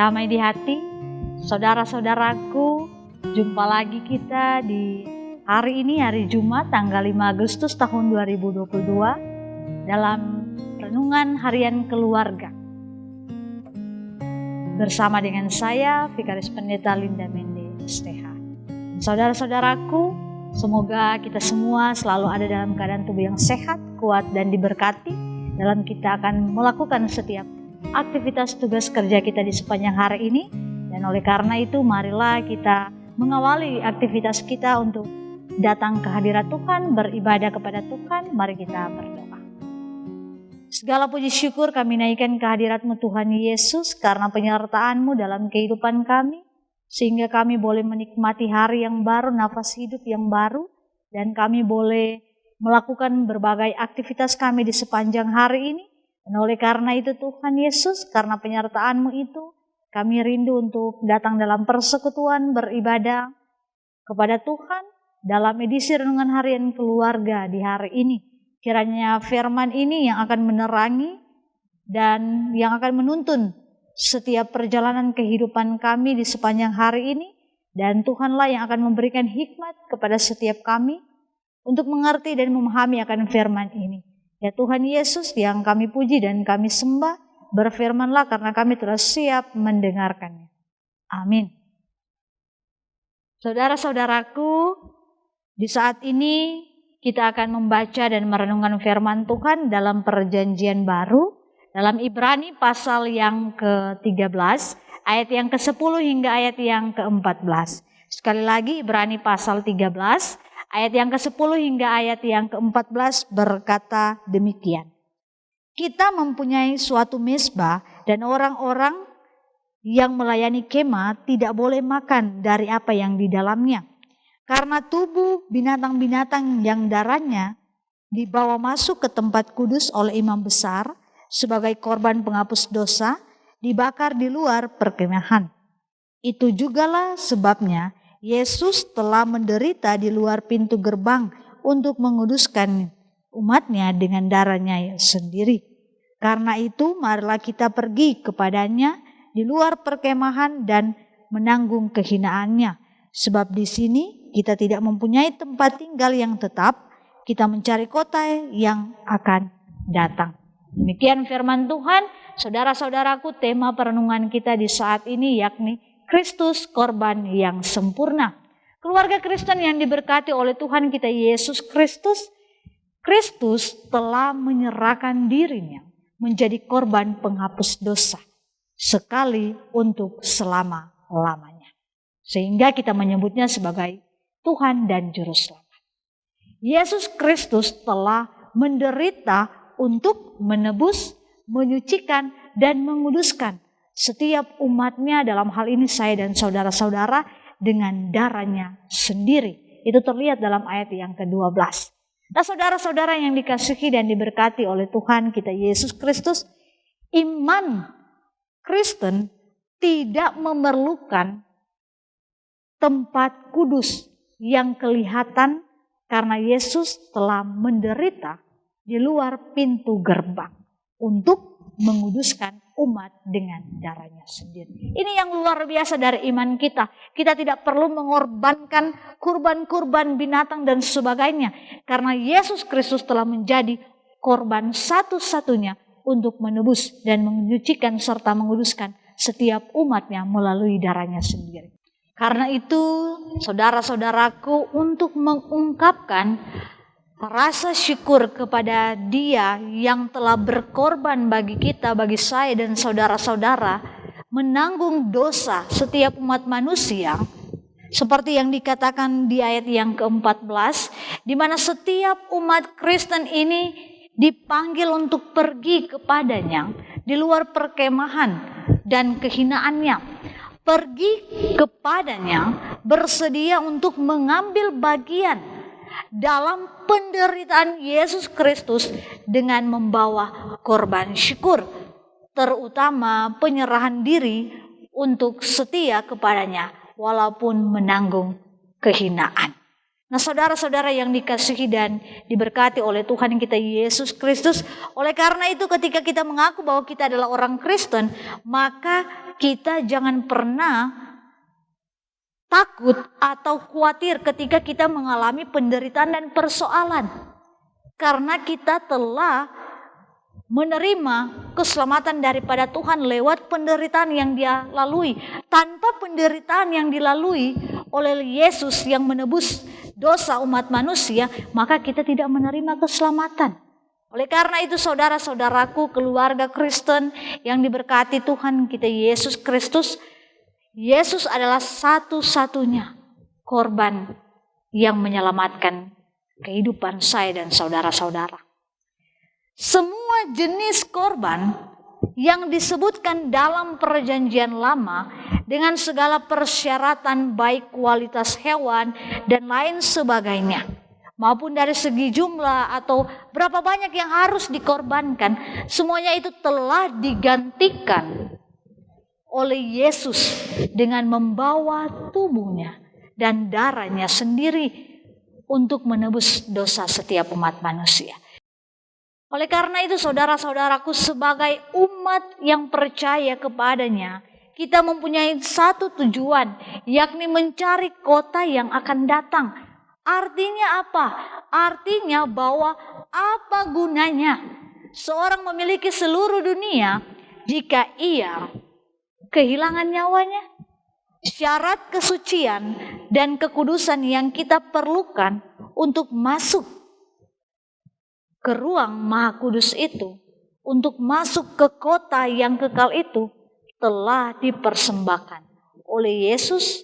damai di hati, saudara-saudaraku, jumpa lagi kita di hari ini, hari Jumat tanggal 5 Agustus tahun 2022 dalam Renungan Harian Keluarga. Bersama dengan saya, Vikaris Pendeta Linda Mende STH. Saudara-saudaraku, semoga kita semua selalu ada dalam keadaan tubuh yang sehat, kuat, dan diberkati dalam kita akan melakukan setiap aktivitas tugas kerja kita di sepanjang hari ini. Dan oleh karena itu, marilah kita mengawali aktivitas kita untuk datang ke hadirat Tuhan, beribadah kepada Tuhan. Mari kita berdoa. Segala puji syukur kami naikkan ke hadirat-Mu Tuhan Yesus karena penyertaan-Mu dalam kehidupan kami, sehingga kami boleh menikmati hari yang baru, nafas hidup yang baru, dan kami boleh melakukan berbagai aktivitas kami di sepanjang hari ini. Dan oleh karena itu Tuhan Yesus, karena penyertaan-Mu itu, kami rindu untuk datang dalam persekutuan beribadah kepada Tuhan dalam edisi Renungan Harian Keluarga di hari ini. Kiranya firman ini yang akan menerangi dan yang akan menuntun setiap perjalanan kehidupan kami di sepanjang hari ini. Dan Tuhanlah yang akan memberikan hikmat kepada setiap kami untuk mengerti dan memahami akan firman ini. Ya Tuhan Yesus yang kami puji dan kami sembah, berfirmanlah karena kami telah siap mendengarkannya. Amin. Saudara-saudaraku, di saat ini kita akan membaca dan merenungkan firman Tuhan dalam perjanjian baru, dalam Ibrani pasal yang ke-13, ayat yang ke-10 hingga ayat yang ke-14. Sekali lagi Ibrani pasal 13, ayat yang ke-10 hingga ayat yang ke-14 berkata demikian. Kita mempunyai suatu mezbah dan orang-orang yang melayani kemah tidak boleh makan dari apa yang di dalamnya. Karena tubuh binatang-binatang yang darahnya dibawa masuk ke tempat kudus oleh imam besar sebagai korban penghapus dosa, dibakar di luar perkemahan. Itu jugalah sebabnya Yesus telah menderita di luar pintu gerbang untuk menguduskan umatnya dengan darahnya sendiri. Karena itu marilah kita pergi kepadanya di luar perkemahan dan menanggung kehinaannya. Sebab di sini kita tidak mempunyai tempat tinggal yang tetap, kita mencari kota yang akan datang. Demikian firman Tuhan. Saudara-saudaraku, tema perenungan kita di saat ini yakni Kristus korban yang sempurna. Keluarga Kristen yang diberkati oleh Tuhan kita Yesus Kristus, Kristus telah menyerahkan dirinya menjadi korban penghapus dosa sekali untuk selama-lamanya. Sehingga kita menyebutnya sebagai Tuhan dan Juru Selamat. Yesus Kristus telah menderita untuk menebus, menyucikan, dan menguduskan setiap umatnya, dalam hal ini saya dan saudara-saudara, dengan darahnya sendiri. Itu terlihat dalam ayat yang ke-12. Nah, saudara-saudara yang dikasihi dan diberkati oleh Tuhan kita Yesus Kristus, iman Kristen tidak memerlukan tempat kudus yang kelihatan karena Yesus telah menderita di luar pintu gerbang untuk menguduskan umat dengan darahnya sendiri. Ini yang luar biasa dari iman kita. Kita tidak perlu mengorbankan kurban-kurban binatang dan sebagainya. Karena Yesus Kristus telah menjadi korban satu-satunya untuk menebus dan menyucikan serta menguduskan setiap umatnya melalui darahnya sendiri. Karena itu, saudara-saudaraku, untuk mengungkapkan rasa syukur kepada Dia yang telah berkorban bagi kita, bagi saya dan saudara-saudara, menanggung dosa setiap umat manusia, seperti yang dikatakan di ayat yang ke-14, di mana setiap umat Kristen ini dipanggil untuk pergi kepadanya di luar perkemahan dan kehinaannya. Pergi kepadanya, bersedia untuk mengambil bagian dalam penderitaan Yesus Kristus dengan membawa korban syukur, terutama penyerahan diri untuk setia kepadanya walaupun menanggung kehinaan. Nah, saudara-saudara yang dikasihi dan diberkati oleh Tuhan kita Yesus Kristus, oleh karena itu ketika kita mengaku bahwa kita adalah orang Kristen, maka kita jangan pernah takut atau khawatir ketika kita mengalami penderitaan dan persoalan. Karena kita telah menerima keselamatan daripada Tuhan lewat penderitaan yang Dia lalui. Tanpa penderitaan yang dilalui oleh Yesus yang menebus dosa umat manusia, maka kita tidak menerima keselamatan. Oleh karena itu saudara-saudaraku, keluarga Kristen yang diberkati Tuhan kita Yesus Kristus, Yesus adalah satu-satunya korban yang menyelamatkan kehidupan saya dan saudara-saudara. Semua jenis korban yang disebutkan dalam perjanjian lama dengan segala persyaratan baik kualitas hewan dan lain sebagainya, maupun dari segi jumlah atau berapa banyak yang harus dikorbankan, semuanya itu telah digantikan oleh Yesus dengan membawa tubuhnya dan darahnya sendiri untuk menebus dosa setiap umat manusia. Oleh karena itu saudara-saudaraku, sebagai umat yang percaya kepadanya, kita mempunyai satu tujuan, yakni mencari kota yang akan datang. Artinya apa? Artinya bahwa apa gunanya seorang memiliki seluruh dunia jika ia kehilangan nyawanya? Syarat kesucian dan kekudusan yang kita perlukan untuk masuk ke ruang Maha Kudus itu, untuk masuk ke kota yang kekal itu, telah dipersembahkan oleh Yesus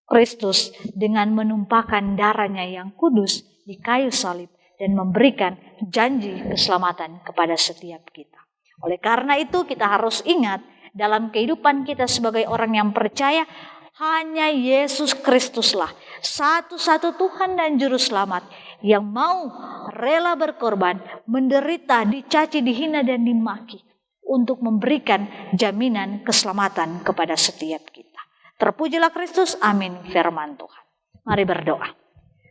Kristus dengan menumpahkan darahnya yang kudus di kayu salib dan memberikan janji keselamatan kepada setiap kita. Oleh karena itu kita harus ingat, dalam kehidupan kita sebagai orang yang percaya, hanya Yesus Kristuslah satu-satu Tuhan dan Juru Selamat yang mau rela berkorban, menderita, dicaci, dihina dan dimaki untuk memberikan jaminan keselamatan kepada setiap kita. Terpujilah Kristus, amin. Firman Tuhan. Mari berdoa.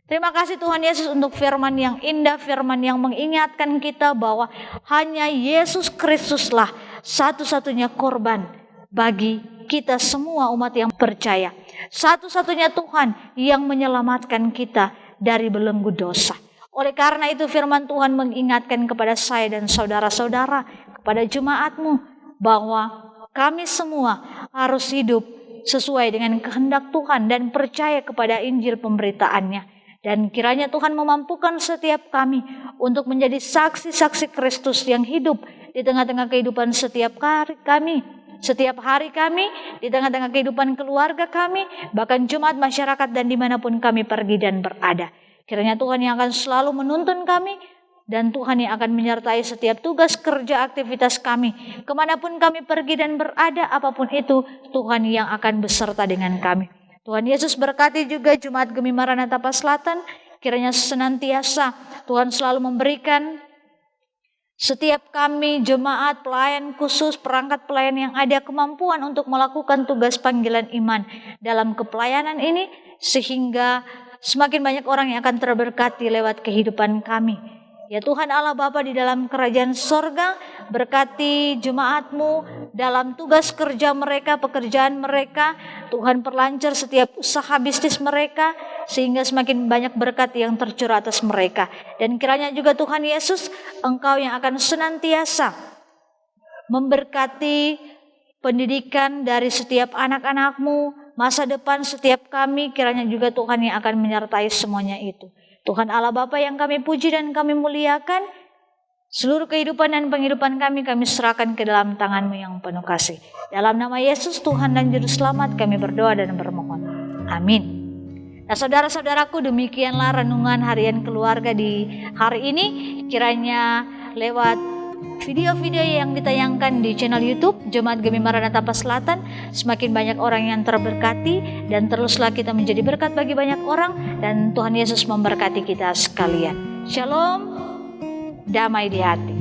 Terima kasih Tuhan Yesus untuk firman yang indah, firman yang mengingatkan kita bahwa hanya Yesus Kristuslah satu-satunya korban bagi kita semua umat yang percaya. Satu-satunya Tuhan yang menyelamatkan kita dari belenggu dosa. Oleh karena itu firman Tuhan mengingatkan kepada saya dan saudara-saudara, kepada jemaat-Mu, bahwa kami semua harus hidup sesuai dengan kehendak Tuhan dan percaya kepada Injil pemberitaannya. Dan kiranya Tuhan memampukan setiap kami untuk menjadi saksi-saksi Kristus yang hidup di tengah-tengah kehidupan setiap kami, setiap hari kami, di tengah-tengah kehidupan keluarga kami, bahkan jemaat, masyarakat, dan dimanapun kami pergi dan berada. Kiranya Tuhan yang akan selalu menuntun kami, dan Tuhan yang akan menyertai setiap tugas kerja aktivitas kami. Kemanapun kami pergi dan berada, apapun itu, Tuhan yang akan beserta dengan kami. Tuhan Yesus berkati juga Jemaat Gemi Maranatha Selatan. Kiranya senantiasa Tuhan selalu memberikan setiap kami jemaat, pelayan khusus, perangkat pelayan yang ada kemampuan untuk melakukan tugas panggilan iman dalam kepelayanan ini, sehingga semakin banyak orang yang akan terberkati lewat kehidupan kami. Ya Tuhan Allah Bapa di dalam kerajaan sorga, berkati jemaat-Mu dalam tugas kerja mereka, pekerjaan mereka. Tuhan perlancar setiap usaha bisnis mereka, sehingga semakin banyak berkat yang tercurah atas mereka. Dan kiranya juga Tuhan Yesus, Engkau yang akan senantiasa memberkati pendidikan dari setiap anak-anak-Mu, masa depan setiap kami, kiranya juga Tuhan yang akan menyertai semuanya itu. Tuhan Allah Bapa yang kami puji dan kami muliakan, seluruh kehidupan dan penghidupan kami serahkan ke dalam tangan-Mu yang penuh kasih. Dalam nama Yesus Tuhan dan Juru Selamat kami berdoa dan bermohon. Amin. Nah saudara-saudaraku, demikianlah renungan harian keluarga di hari ini. Kiranya lewat video-video yang ditayangkan di channel YouTube Jemaat Gemi Maranatha Selatan, semakin banyak orang yang terberkati, dan teruslah kita menjadi berkat bagi banyak orang, dan Tuhan Yesus memberkati kita sekalian. Shalom, damai di hati.